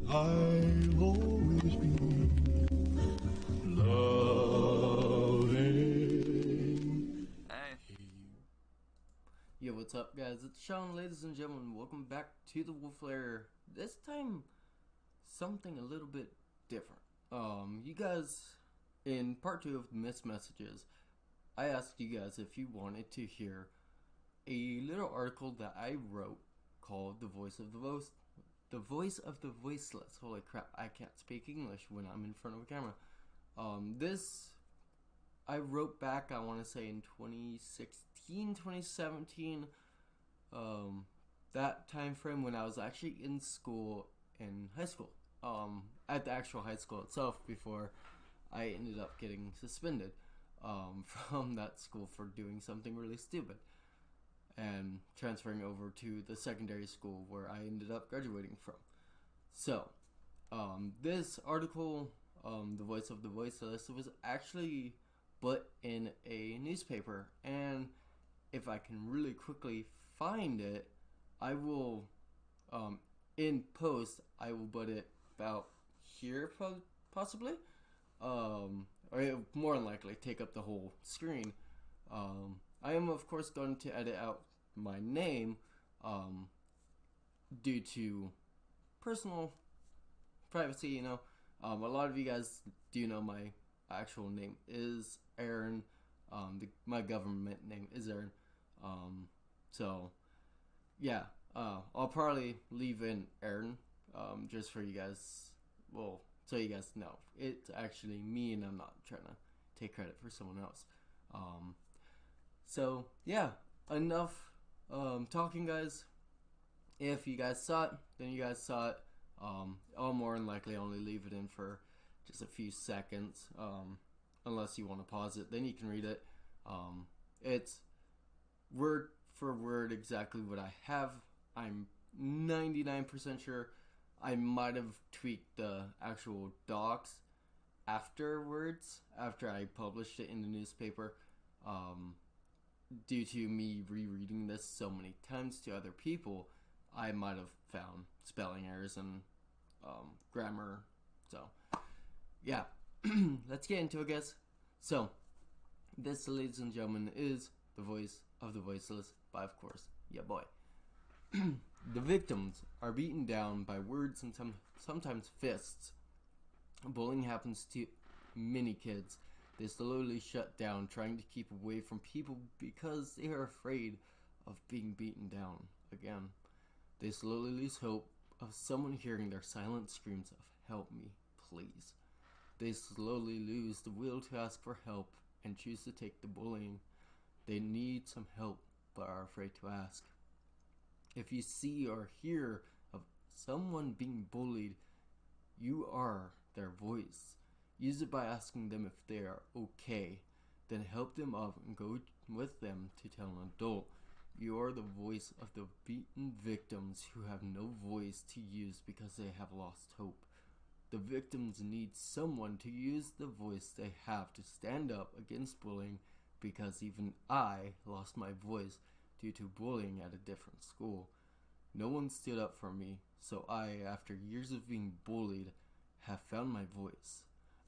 I'll always be loving. Hey. Yo, what's up, guys? It's Sean, ladies and gentlemen. Welcome back to the Wolf Lair. This time, something a little bit different. You guys, in part 2 of the missed messages, I asked you guys if you wanted to hear a little article that I wrote called "The Voice of the Voiceless." Holy crap! I can't speak English when I'm in front of a camera. This I wrote back, I want to say in 2016, 2017, that time frame when I was actually in school, in high school, at the actual high school itself, before I ended up getting suspended from that school for doing something really stupid and transferring over to the secondary school where I ended up graduating from. So, this article, The Voice of the Voiceless, was actually put in a newspaper, and if I can really quickly find it, I will, in post, I will put it about here, possibly, or it will more than likely take up the whole screen. I am, of course, going to edit out my name, due to personal privacy, you know. A lot of you guys do know my actual name is Aaron. My government name is Aaron. So, yeah, I'll probably leave in Aaron, just for you guys, well, so you guys know. It's actually me, and I'm not trying to take credit for someone else. So, yeah, enough talking, guys. If you guys saw it, then you guys saw it. I'll more than likely only leave it in for just a few seconds, unless you want to pause it, then you can read it. It's word for word exactly what I have. I'm 99% sure. I might have tweaked the actual docs afterwards, after I published it in the newspaper, due to me rereading this so many times to other people. I might have found spelling errors and grammar. So, yeah, let's get into it, guys. So, this, ladies and gentlemen, is The Voice of the Voiceless by, of course, ya boy. The victims are beaten down by words and sometimes fists. Bullying happens to many kids. They slowly shut down, trying to keep away from people because they are afraid of being beaten down again. They slowly lose hope of someone hearing their silent screams of "help me, please." They slowly lose the will to ask for help and choose to take the bullying. They need some help but are afraid to ask. If you see or hear of someone being bullied, you are their voice. Use it by asking them if they are okay. Then help them up and go with them to tell an adult. You are the voice of the beaten victims who have no voice to use because they have lost hope. The victims need someone to use the voice they have to stand up against bullying, because even I lost my voice due to bullying at a different school. No one stood up for me, so I, after years of being bullied, have found my voice.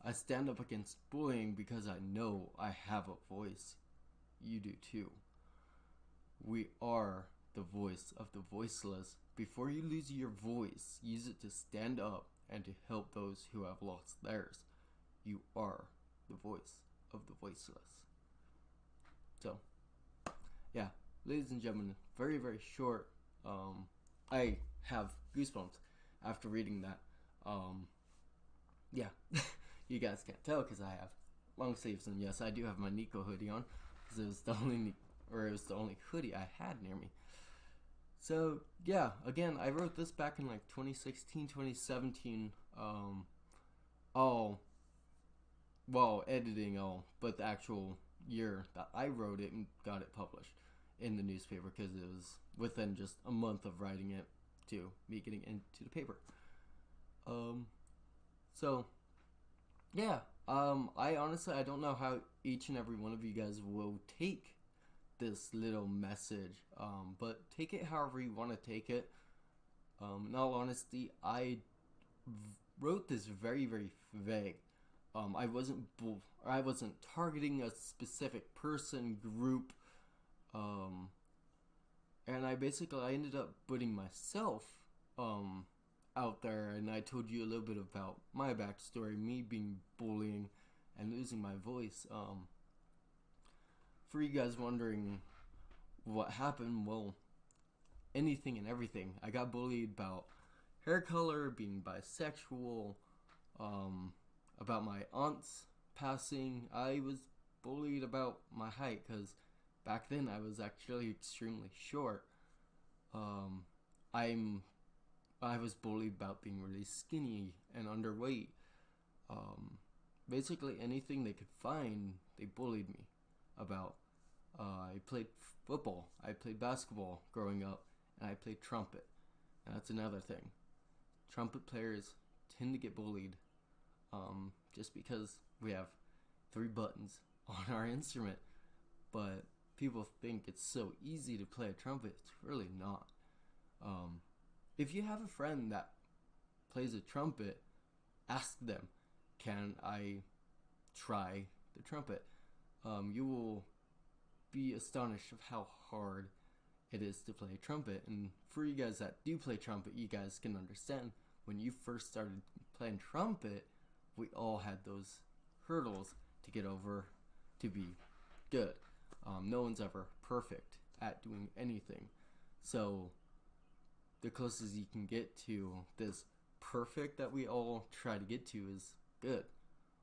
I stand up against bullying because I know I have a voice. You do too. We are the voice of the voiceless. Before you lose your voice, use it to stand up and to help those who have lost theirs. You are the voice of the voiceless. So, yeah, ladies and gentlemen, very, very short. I have goosebumps after reading that. Yeah, you guys can't tell because I have long sleeves, and yes, I do have my Nico hoodie on, because it was the only hoodie I had near me. So, yeah, again, I wrote this back in like 2016, 2017, all, well, editing all, but the actual year that I wrote it and got it published in the newspaper, because it was within just a month of writing it to me getting into the paper. So, yeah, I honestly, I don't know how each and every one of you guys will take this little message, but take it however you want to take it. In all honesty, wrote this very, very vague. I wasn't targeting a specific person, group, um, and I ended up putting myself um, out there, and I told you a little bit about my backstory, me being bullying and losing my voice. For you guys wondering what happened, well, anything and everything. I got bullied about hair color, being bisexual, um, about my aunt's passing. I was bullied about my height because back then I was actually extremely short. Um, I'm I was bullied about being really skinny and underweight. Um, Basically anything they could find, they bullied me about. I played football, I played basketball growing up, and I played trumpet. And that's another thing. Trumpet players tend to get bullied just because we have three buttons on our instrument. But people think it's so easy to play a trumpet. It's really not. Um, if you have a friend that plays a trumpet, ask them, can I try the trumpet? You will be astonished of how hard it is to play trumpet. And for you guys that do play trumpet, you guys can understand when you first started playing trumpet, we all had those hurdles to get over to be good. No one's ever perfect at doing anything. So the closest you can get to this perfect that we all try to get to is good,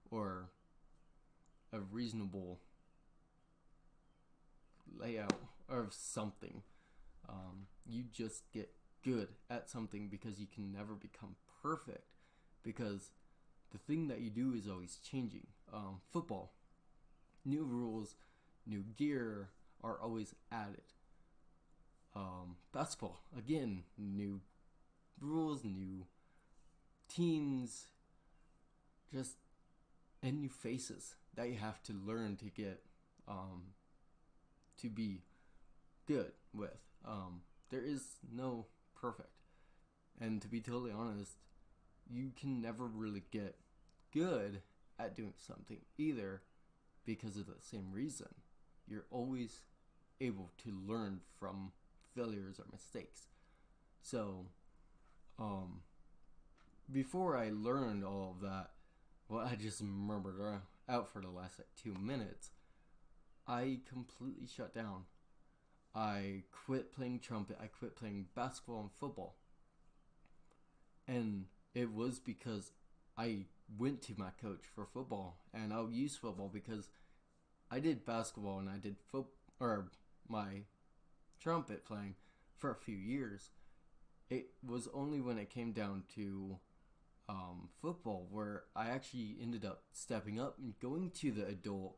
or a reasonable layout of something. You just get good at something because you can never become perfect, because the thing that you do is always changing. Football, new rules, new gear are always added. Basketball, again, new rules, new teams, just and new faces that you have to learn to get to be good with. There is no perfect, and to be totally honest, you can never really get good at doing something either, because of the same reason. You're always able to learn from failures or mistakes. So, before I learned all of that, well, I just remembered out for the last 2 minutes, I completely shut down. I quit playing trumpet, I quit playing basketball and football. And it was because I went to my coach for football, and I'll use football because I did basketball and I did my trumpet playing for a few years. It was only when it came down to football where I actually ended up stepping up and going to the adult,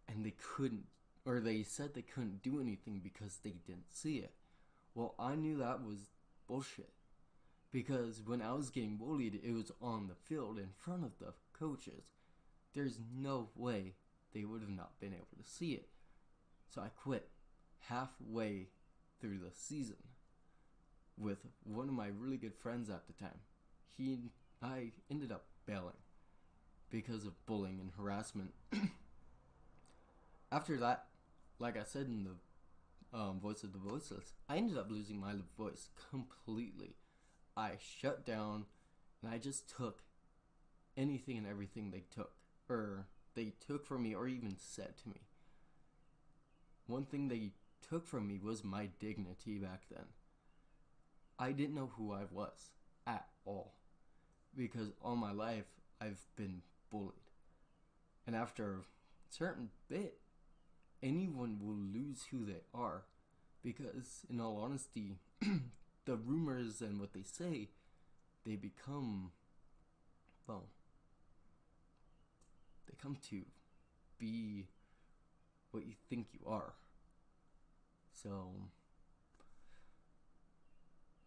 and they said they couldn't do anything because they didn't see it. Well, I knew that was bullshit, because when I was getting bullied, it was on the field in front of the coaches. There's no way they would have not been able to see it. So I quit halfway through the season with one of my really good friends at the time. I ended up bailing because of bullying and harassment. After that, like I said in the Voice of the Voiceless, I ended up losing my voice completely. I shut down, and I just took anything and everything they took from me or even said to me. One thing they took from me was my dignity back then. I didn't know who I was at all, because all my life I've been bullied. And after a certain bit, anyone will lose who they are, because in all honesty, the rumors and what they say, they become, well, they come to be what you think you are. So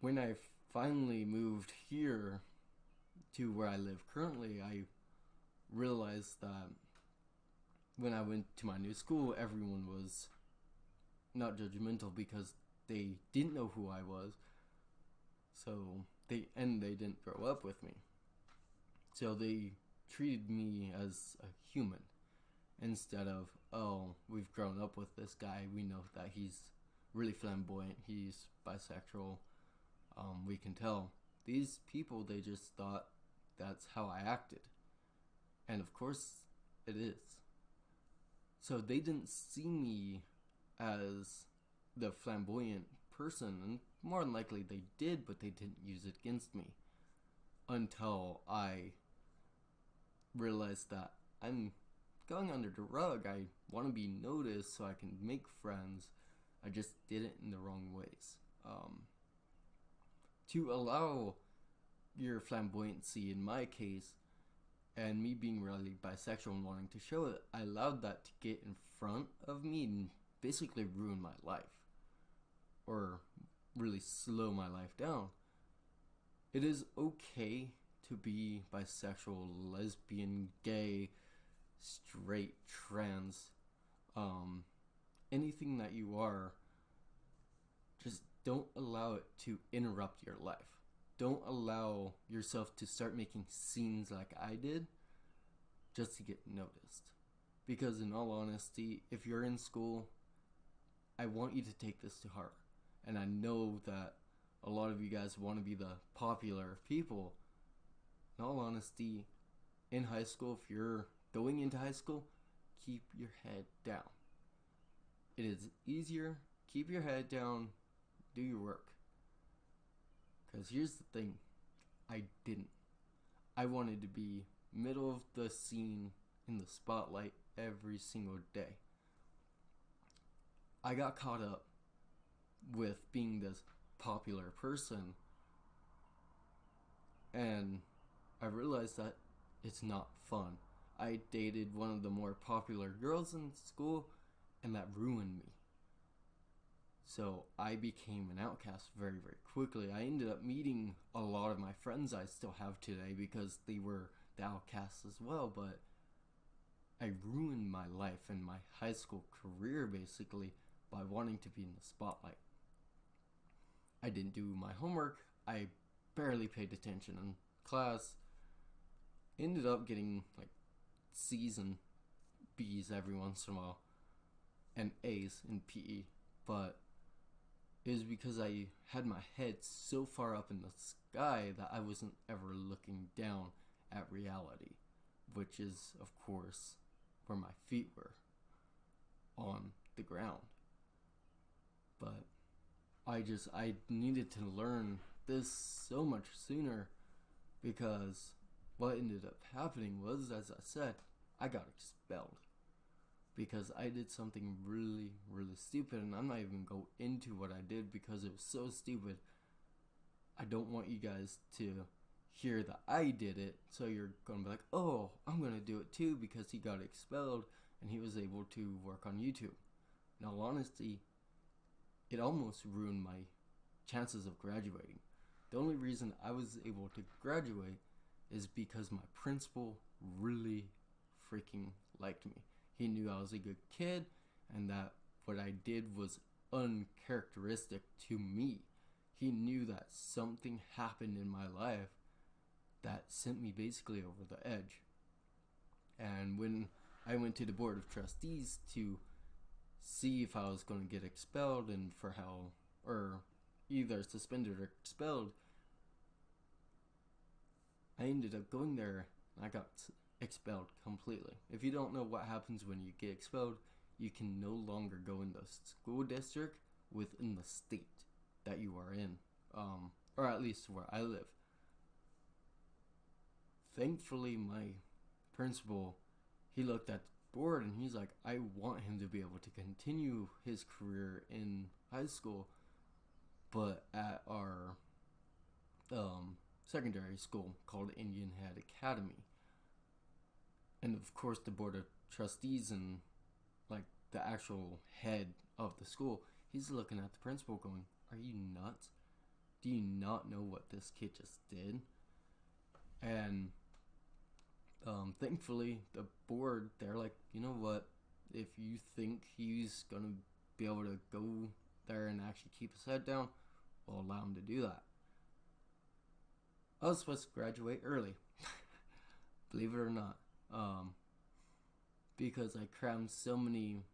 when I finally moved here to where I live currently, I realized that when I went to my new school, everyone was not judgmental because they didn't know who I was. So they didn't grow up with me. So they treated me as a human instead of, oh, we've grown up with this guy. We know that he's really flamboyant. He's bisexual. We can tell. These people, they just thought that's how I acted. And of course, it is. So they didn't see me as the flamboyant person, and more than likely they did, but they didn't use it against me until I realized that I'm going under the rug. I want to be noticed so I can make friends. I just did it in the wrong ways. To allow your flamboyancy, in my case, and me being really bisexual and wanting to show it, I allowed that to get in front of me and basically ruin my life. Or really slow my life down. It is okay to be bisexual, lesbian, gay, straight, trans, anything that you are. Just don't allow it to interrupt your life. Don't allow yourself to start making scenes like I did just to get noticed. Because in all honesty, if you're in school, I want you to take this to heart. And I know that a lot of you guys want to be the popular people. In all honesty, in high school, if you're going into high school, keep your head down. It is easier. Keep your head down. Do your work. Because here's the thing. I didn't. I wanted to be middle of the scene in the spotlight every single day. I got caught up with being this popular person, and I realized that it's not fun. I dated one of the more popular girls in school, and that ruined me. So I became an outcast very, very quickly. I ended up meeting a lot of my friends I still have today because they were the outcasts as well, but I ruined my life and my high school career basically by wanting to be in the spotlight. I didn't do my homework. I barely paid attention in class. Ended up getting like C's and B's every once in a while and A's in PE, but it was because I had my head so far up in the sky that I wasn't ever looking down at reality, which is, of course, where my feet were, on the ground. But I needed to learn this so much sooner, because what ended up happening was, as I said, I got expelled. Because I did something really, really stupid, and I'm not even going to go into what I did because it was so stupid. I don't want you guys to hear that I did it, so you're going to be like, oh, I'm going to do it too because he got expelled and he was able to work on YouTube. In all honesty, it almost ruined my chances of graduating. The only reason I was able to graduate is because my principal really freaking liked me. He knew I was a good kid and that what I did was uncharacteristic to me. He knew that something happened in my life that sent me basically over the edge. And when I went to the board of trustees to see if I was going to get expelled and for how, or either suspended or expelled, I ended up going there and I got expelled completely. If you don't know what happens when you get expelled, you can no longer go in the school district within the state that you are in, or at least where I live. Thankfully, my principal, he looked at the board and he's like, I want him to be able to continue his career in high school, but at our secondary school called Indian Head Academy. And of course the board of trustees and like the actual head of the school, he's looking at the principal going, are you nuts? Do you not know what this kid just did? And thankfully the board, they're like, you know what, if you think he's gonna be able to go there and actually keep his head down, we'll allow him to do that. I was supposed to graduate early, believe it or not, because I crammed so many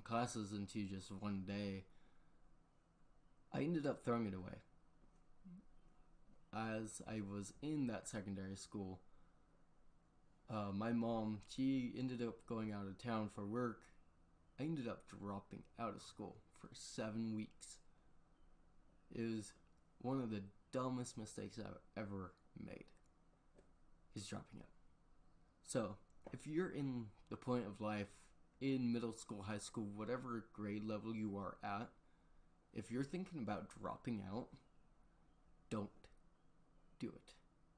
classes into just one day. I ended up throwing it away. As I was in that secondary school, my mom, she ended up going out of town for work. I ended up dropping out of school for 7 weeks. It was one of the dumbest mistakes I've ever made, is dropping out. So, if you're in the point of life, in middle school, high school, whatever grade level you are at, if you're thinking about dropping out, don't do it.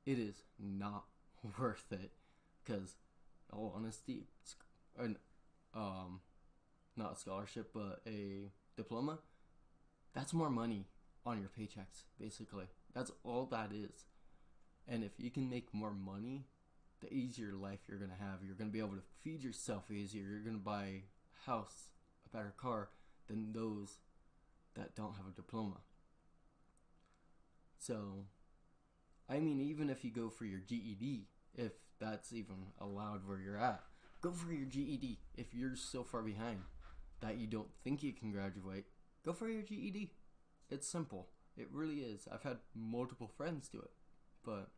It is not worth it, because, in all honesty, an, not a scholarship, but a diploma, that's more money on your paychecks, basically. That's all that is. And if you can make more money, the easier life you're going to have. You're going to be able to feed yourself easier. You're going to buy a house, a better car than those that don't have a diploma. So, I mean, even if you go for your GED, if that's even allowed where you're at, go for your GED. If you're so far behind that you don't think you can graduate, go for your GED. It's simple. It really is. I've had multiple friends do it. But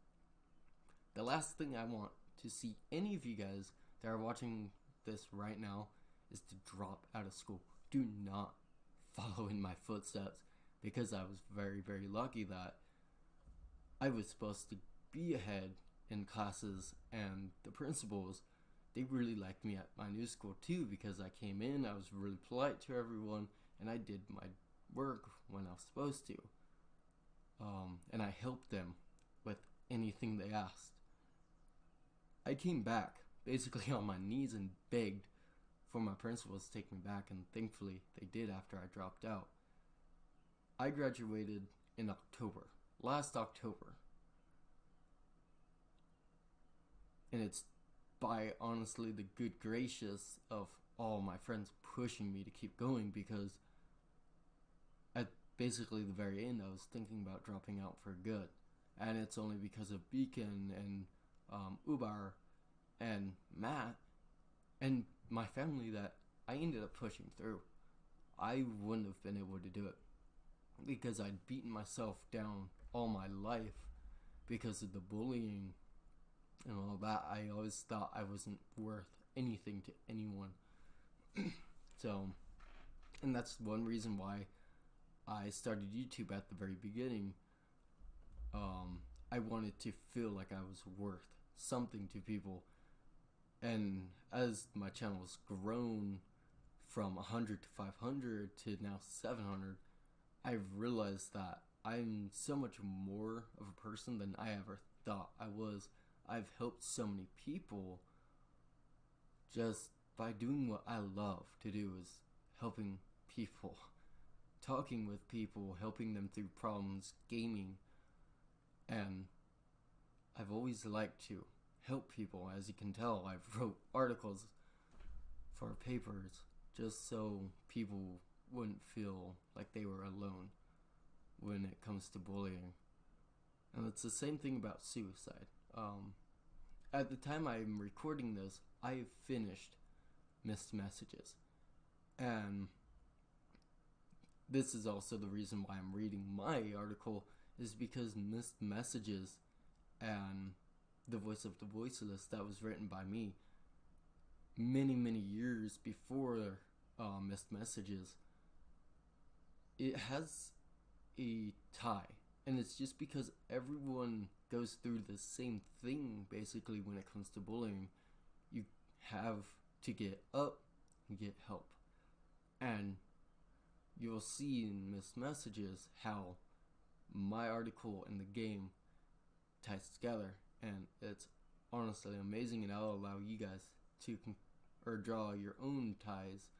the last thing I want to see any of you guys that are watching this right now is to drop out of school. Do not follow in my footsteps, because I was very, very lucky that I was supposed to be ahead in classes, and the principals, they really liked me at my new school too, because I came in, I was really polite to everyone, and I did my work when I was supposed to. And I helped them with anything they asked. I came back basically on my knees and begged for my principals to take me back, and thankfully they did after I dropped out. I graduated in October, last October. And it's by honestly the good gracious of all my friends pushing me to keep going, because at basically the very end I was thinking about dropping out for good. And it's only because of Beacon and Ubar and Matt and my family that I ended up pushing through. I wouldn't have been able to do it, because I'd beaten myself down all my life because of the bullying and all that. I always thought I wasn't worth anything to anyone. So, and that's one reason why I started YouTube at the very beginning. I wanted to feel like I was worth something to people. And as my channel has grown from 100 to 500 to now 700, I've realized that I'm so much more of a person than I ever thought I was. I've helped so many people just by doing what I love to do, is helping people, talking with people, helping them through problems, gaming. And I've always liked to help people. As you can tell, I've wrote articles for papers just so people wouldn't feel like they were alone when it comes to bullying. And it's the same thing about suicide. At the time I'm recording this, I finished Missed Messages. And this is also the reason why I'm reading my article, is because Missed Messages and The Voice of the Voiceless, that was written by me many, many years before Missed Messages, it has a tie. And it's just because everyone goes through the same thing, basically, when it comes to bullying. You have to get up and get help. And you'll see in Missed Messages how my article and the game ties together. And it's honestly amazing, and I'll allow you guys to draw your own ties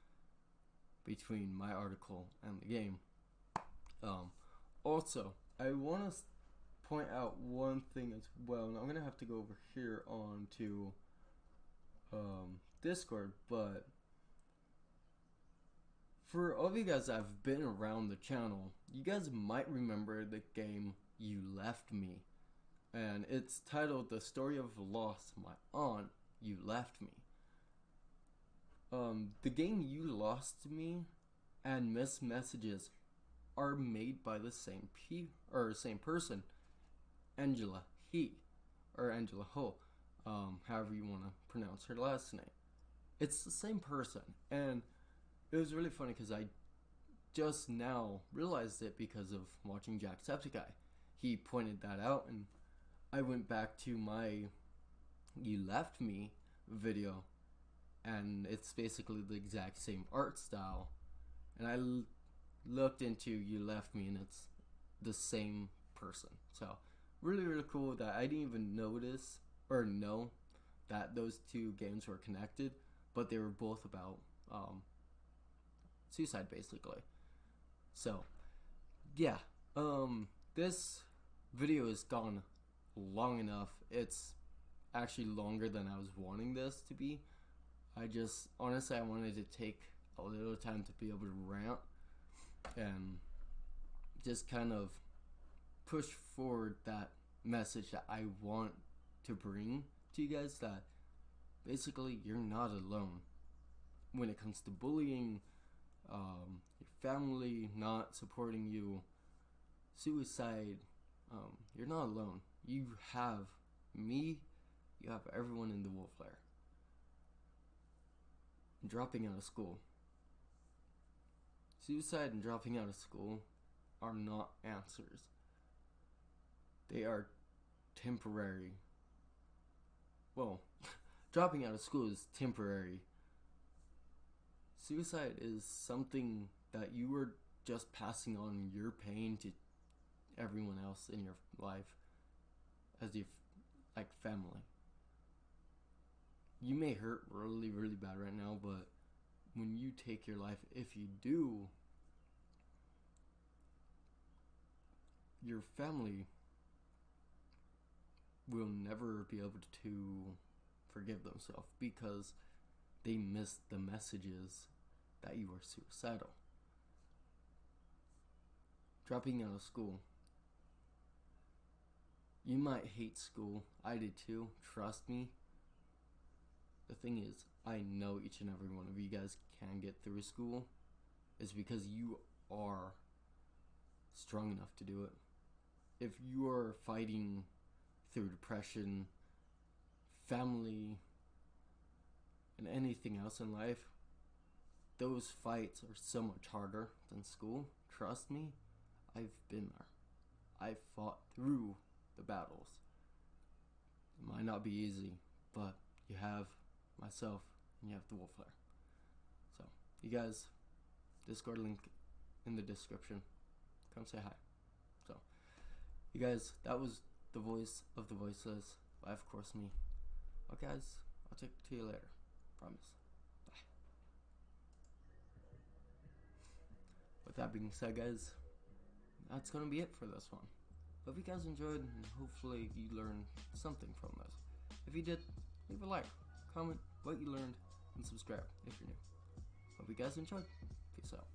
between my article and the game. Also, I want to point out one thing as well, and I'm going to have to go over here on to Discord, but for all of you guys that have been around the channel, you guys might remember the game You Left Me. and it's titled "The Story of Lost My Aunt, You Left Me." The game "You Lost Me" and "Missed Messages" are made by the same person, Angela Angela Ho, however you want to pronounce her last name. It's the same person, and it was really funny because I just now realized it because of watching Jacksepticeye. He pointed that out, and I went back to my "You Left Me" video, and it's basically the exact same art style. And I looked into "You Left Me," and it's the same person. So really cool that I didn't even notice or know that those two games were connected, but they were both about suicide, basically. So yeah, this video has gone long enough. It's actually longer than I was wanting this to be. I just honestly I wanted to take a little time to be able to rant and just kind of push forward that message that I want to bring to you guys, that basically you're not alone when it comes to bullying, your family not supporting you, suicide. You're not alone. You have me, you have everyone in the wolf lair. Dropping out of school. Suicide and dropping out of school are not answers. They are temporary. Well, dropping out of school is temporary. Suicide is something that you were just passing on your pain to everyone else in your life as your like family. You may hurt really bad right now, but when you take your life, if you do, your family will never be able to forgive themselves because they missed the messages that you are suicidal. Dropping out of school. You might hate school. I did too. Trust me. The thing is, I know each and every one of you guys can get through school. It's because you are strong enough to do it. If you are fighting through depression, family, and anything else in life, those fights are so much harder than school. Trust me, I've been there. I've fought through the battles. It might not be easy, but you have myself and you have the wolf lair. So, you guys, Discord link in the description. Come say hi. So, you guys, that was the voice of the voiceless by, of course, me. Okay, guys, I'll talk to you later. Promise. Bye. With that being said, guys, that's gonna be it for this one. Hope you guys enjoyed, and hopefully you learned something from this. If you did, leave a like, comment what you learned, and subscribe if you're new. Hope you guys enjoyed. Peace out.